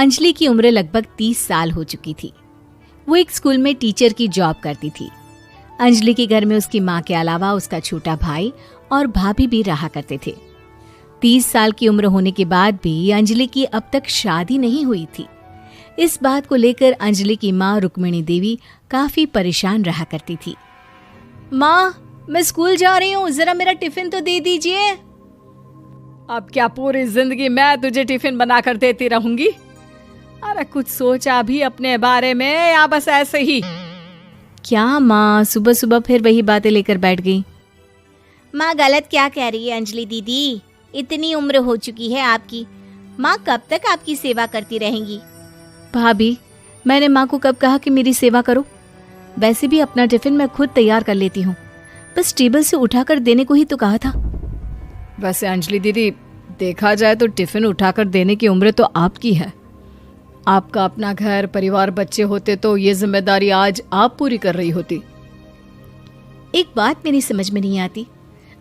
अंजलि की उम्र लगभग 30 साल हो चुकी थी। वो एक स्कूल में टीचर की जॉब करती थी। अंजलि के घर में उसकी माँ के अलावा उसका छोटा भाई और भाभी भी रहा करते थे। 30 साल की उम्र होने के बाद भी अंजलि की अब तक शादी नहीं हुई थी। इस बात को लेकर अंजलि की माँ रुक्मिणी देवी काफी परेशान रहा करती थी। माँ, मैं स्कूल जा रही हूँ, जरा मेरा टिफिन तो दे दीजिए। अब क्या पूरी जिंदगी मैं तुझे टिफिन बनाकर देती रहूंगी? अरे कुछ सोचा भी अपने बारे में या बस ऐसे ही? क्या माँ, सुबह सुबह फिर वही बातें लेकर बैठ गई। माँ गलत क्या कह रही है अंजलि दीदी? इतनी उम्र हो चुकी है आपकी, माँ कब तक आपकी सेवा करती रहेंगी? भाभी, मैंने माँ को कब कहा कि मेरी सेवा करो? वैसे भी अपना टिफिन मैं खुद तैयार कर लेती हूँ, बस टेबल से उठाकर देने को ही तो कहा था। वैसे अंजलि दीदी, देखा जाए तो टिफिन उठाकर देने की उम्र तो आपकी है। आपका अपना घर परिवार बच्चे होते तो ये जिम्मेदारी आज आप पूरी कर रही होती। एक बात मेरी समझ में नहीं आती,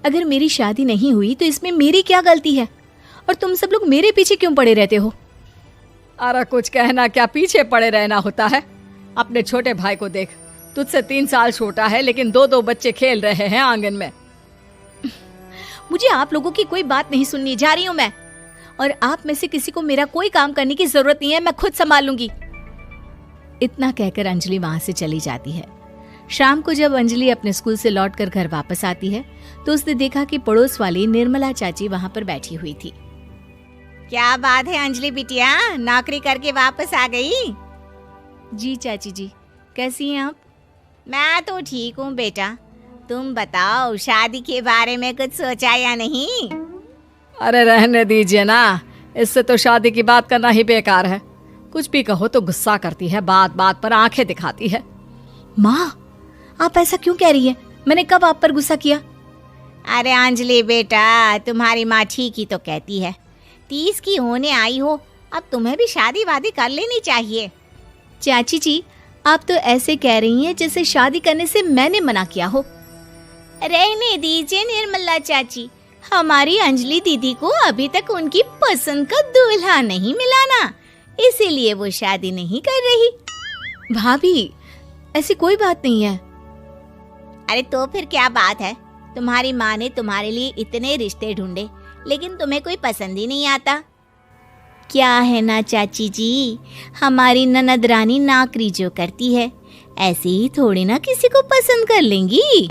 अगर मेरी शादी नहीं हुई तो इसमें मेरी क्या गलती है? और तुम सब लोग मेरे पीछे क्यों पड़े रहते हो? अरे कुछ कहना क्या पीछे पड़े रहना होता है? अपने छोटे भाई को देख, तुझसे 3 साल छोटा है लेकिन 2 बच्चे खेल रहे हैं आंगन में। मुझे आप लोगों की कोई बात नहीं सुननी, जा रही हूँ मैं। और आप में से किसी को मेरा कोई काम करने की जरूरत नहीं है, मैं खुद संभाल लूंगी। इतना कहकर अंजलि वहां से चली जाती है। शाम को जब अंजलि अपने स्कूल से लौटकर घर वापस आती है तो उसने देखा कि पड़ोस वाली निर्मला चाची वहां पर बैठी हुई थी। क्या बात है अंजलि बिटिया, नौकरी करके वापस आ गई? जी चाची जी, कैसी हैं आप? मैं तो ठीक हूँ बेटा, तुम बताओ शादी के बारे में कुछ सोचा या नहीं? अरे रहने दीजिए ना, इससे तो शादी की बात करना ही बेकार है। कुछ भी कहो तो गुस्सा करती है, बात बात पर आंखें दिखाती है। माँ, आप ऐसा क्यों कह रही है? मैंने कब आप पर गुस्सा किया? अरे अंजलि बेटा, तुम्हारी माँ ठीक ही तो कहती है। 30 की होने आई हो, अब तुम्हें भी शादी वादी कर लेनी चाहिए। चाची जी, आप तो ऐसे कह रही हैं जैसे शादी करने से मैंने मना किया हो। रहने दीजिए निर्मला चाची, हमारी अंजलि दीदी को अभी तक उनकी पसंद का दूल्हा नहीं मिला ना, इसीलिए वो शादी नहीं कर रही। भाभी, ऐसी कोई बात नहीं है। अरे तो फिर क्या बात है? तुम्हारी माँ ने तुम्हारे लिए इतने रिश्ते ढूंढे लेकिन तुम्हें कोई पसंद ही नहीं आता। क्या है ना चाची जी, हमारी ननद रानी नौकरी जो करती है ऐसे ही थोड़ी ना किसी को पसंद कर लेंगी।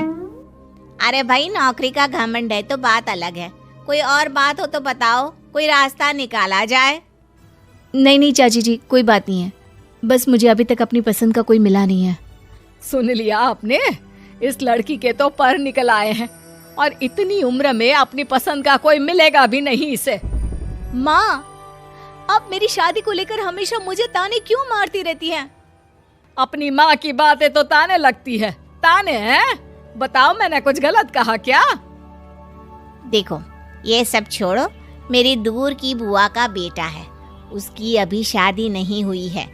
अरे भाई, नौकरी का घमंड है तो बात अलग है, कोई और बात हो तो बताओ, कोई रास्ता निकाला जाए। नहीं चाची जी, कोई बात नहीं है, बस मुझे अभी तक अपनी पसंद का कोई मिला नहीं है। सुन लिया आपने, इस लड़की के तो पर निकल आए हैं और इतनी उम्र में अपनी पसंद का कोई मिलेगा भी नहीं इसे। माँ, आप मेरी शादी को लेकर हमेशा मुझे ताने क्यों मारती रहती हैं? अपनी माँ की बातें तो ताने लगती है। ताने हैं? बताओ, मैंने कुछ गलत कहा क्या? देखो, ये सब छोड़ो, मेरी दूर की बुआ का बेटा है, उसकी अभी शादी नहीं हुई है,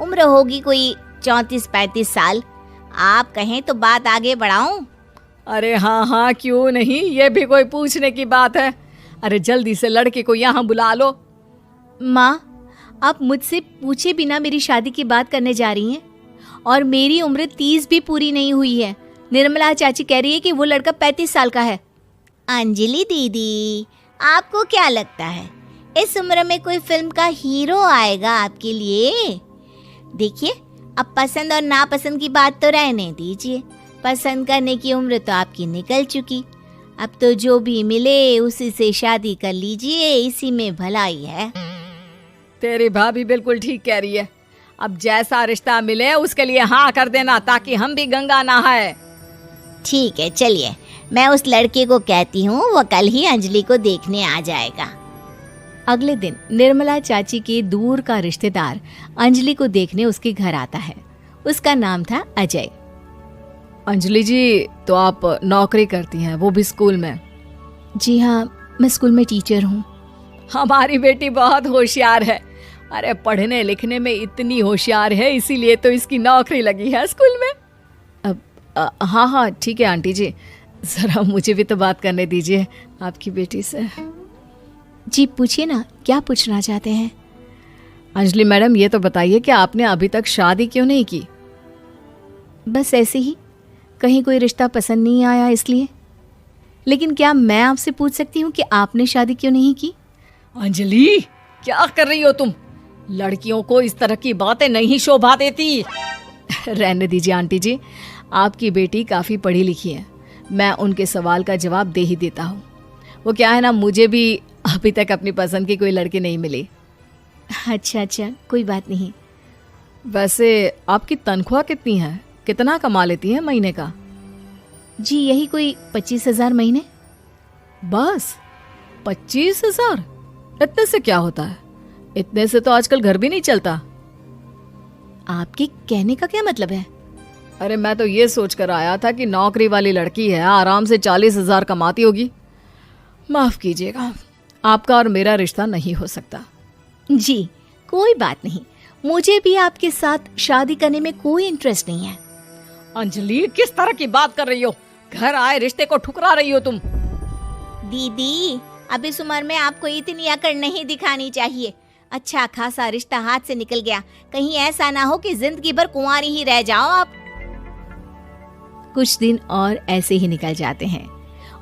उम्र होगी कोई 34-35 साल। आप कहें तो बात आगे बढ़ाऊं? अरे हाँ, क्यों नहीं, ये भी कोई पूछने की बात है। अरे जल्दी से लड़के को यहाँ बुला लो। माँ, आप मुझसे पूछे बिना मेरी शादी की बात करने जा रही हैं और मेरी उम्र 30 भी पूरी नहीं हुई है। निर्मला चाची कह रही है कि वो लड़का 35 साल का है। अंजलि दीदी, आपको क्या लगता है इस उम्र में कोई फिल्म का हीरो आएगा आपके लिए? देखिए, अब पसंद और नापसंद की बात तो रहने दीजिए, पसंद करने की उम्र तो आपकी निकल चुकी। अब तो जो भी मिले उसी से शादी कर लीजिए, इसी में भलाई है। तेरी भाभी बिल्कुल ठीक कह रही है। अब जैसा रिश्ता मिले उसके लिए हाँ कर देना, ताकि हम भी गंगा नहाए। ठीक है, चलिए मैं उस लड़के को कहती हूँ, वो कल ही अंजलि को देखने आ जाएगा। अगले दिन निर्मला चाची के दूर का रिश्तेदार अंजलि को देखने उसके घर आता है। उसका नाम था अजय। अंजलि जी, तो आप नौकरी करती हैं, वो भी स्कूल में? जी हाँ, मैं स्कूल में टीचर हूँ। हमारी बेटी बहुत होशियार है। अरे पढ़ने लिखने में इतनी होशियार है, इसीलिए तो इसकी नौकरी लगी है स्कूल में। अब हाँ ठीक है आंटी जी, जरा मुझे भी तो बात करने दीजिए आपकी बेटी से। जी पूछिए ना, क्या पूछना चाहते हैं? अंजलि मैडम, ये तो बताइए कि आपने अभी तक शादी क्यों नहीं की? बस ऐसे ही, कहीं कोई रिश्ता पसंद नहीं आया इसलिए। लेकिन क्या मैं आपसे पूछ सकती हूँ कि आपने शादी क्यों नहीं की? अंजलि, क्या कर रही हो तुम? लड़कियों को इस तरह की बातें नहीं शोभा देती। रहने दीजिए आंटी जी, आपकी बेटी काफ़ी पढ़ी लिखी है, मैं उनके सवाल का जवाब दे ही देता हूँ। वो क्या है ना, मुझे भी अभी तक अपनी पसंद की कोई लड़की नहीं मिली। अच्छा, कोई बात नहीं। वैसे आपकी तनख्वाह कितनी है? कितना कमा लेती है महीने का? जी यही कोई 25,000 महीने। बस 25,000? इतने से क्या होता है? इतने से तो आजकल घर भी नहीं चलता। आपके कहने का क्या मतलब है? अरे मैं तो ये सोच कर आया था कि नौकरी वाली लड़की है, आराम से 40,000 कमाती होगी। माफ कीजिएगा, आपका और मेरा रिश्ता नहीं हो सकता। जी कोई बात नहीं, मुझे भी आपके साथ शादी करने में कोई इंटरेस्ट नहीं है। अंजलि, किस तरह की बात कर रही हो? घर आए रिश्ते को ठुकरा रही हो तुम। दीदी, अब इस उम्र में आपको इतनी अकड़ नहीं दिखानी चाहिए। अच्छा खासा रिश्ता हाथ से निकल गया, कहीं ऐसा ना हो कि जिंदगी भर कुंवारी ही रह जाओ आप। कुछ दिन और ऐसे ही निकल जाते हैं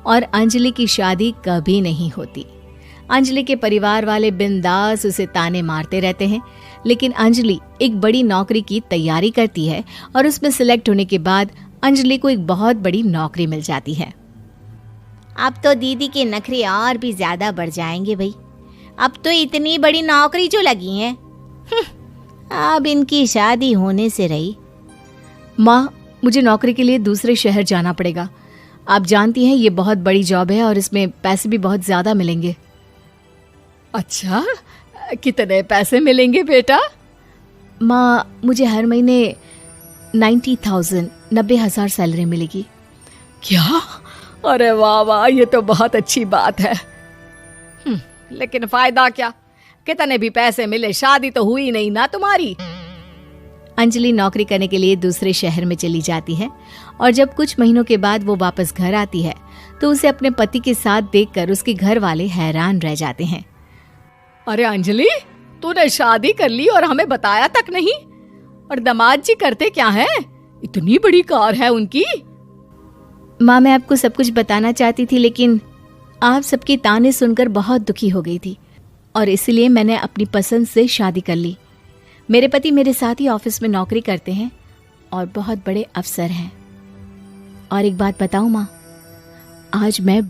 और अंजलि की शादी कभी नहीं होती। अंजलि के परिवार वाले बिंदास उसे ताने मारते रहते हैं, लेकिन अंजलि एक बड़ी नौकरी की तैयारी करती है और उसमें सिलेक्ट होने के बाद अंजलि को एक बहुत बड़ी नौकरी मिल जाती है। अब तो दीदी के नखरे और भी ज्यादा बढ़ जाएंगे भाई, अब तो इतनी बड़ी नौकरी जो लगी है, अब इनकी शादी होने से रही। माँ, मुझे नौकरी के लिए दूसरे शहर जाना पड़ेगा। आप जानती हैं ये बहुत बड़ी जॉब है और इसमें पैसे भी बहुत ज्यादा मिलेंगे। अच्छा, कितने पैसे मिलेंगे बेटा? माँ, मुझे हर महीने 90,000 सैलरी मिलेगी। क्या? अरे वाह वाह, ये तो बहुत अच्छी बात है। लेकिन फायदा क्या? कितने भी पैसे मिले, शादी तो हुई नहीं ना तुम्हारी। अंजलि नौकरी करने के लिए दूसरे शहर में चली जाती है और जब कुछ महीनों के बाद वो वापस घर आती है तो उसे अपने पति के साथ देखकर उसके घर वाले हैरान रह जाते हैं। अरे अंजलि, तूने शादी कर ली और हमें बताया तक नहीं। और दामाद जी करते क्या हैं? इतनी बड़ी कार है उनकी। माँ, मैं आपको सब कुछ बताना चाहती थी, लेकिन आप सबकी ताने सुनकर बहुत दुखी हो गई थी और इसलिए मैंने अपनी पसंद से शादी कर ली। मेरे पति मेरे साथ ही ऑफिस में नौकरी करते हैं और बहुत बड़े अफसर हैं। और एक बात बताऊं माँ, आज मैं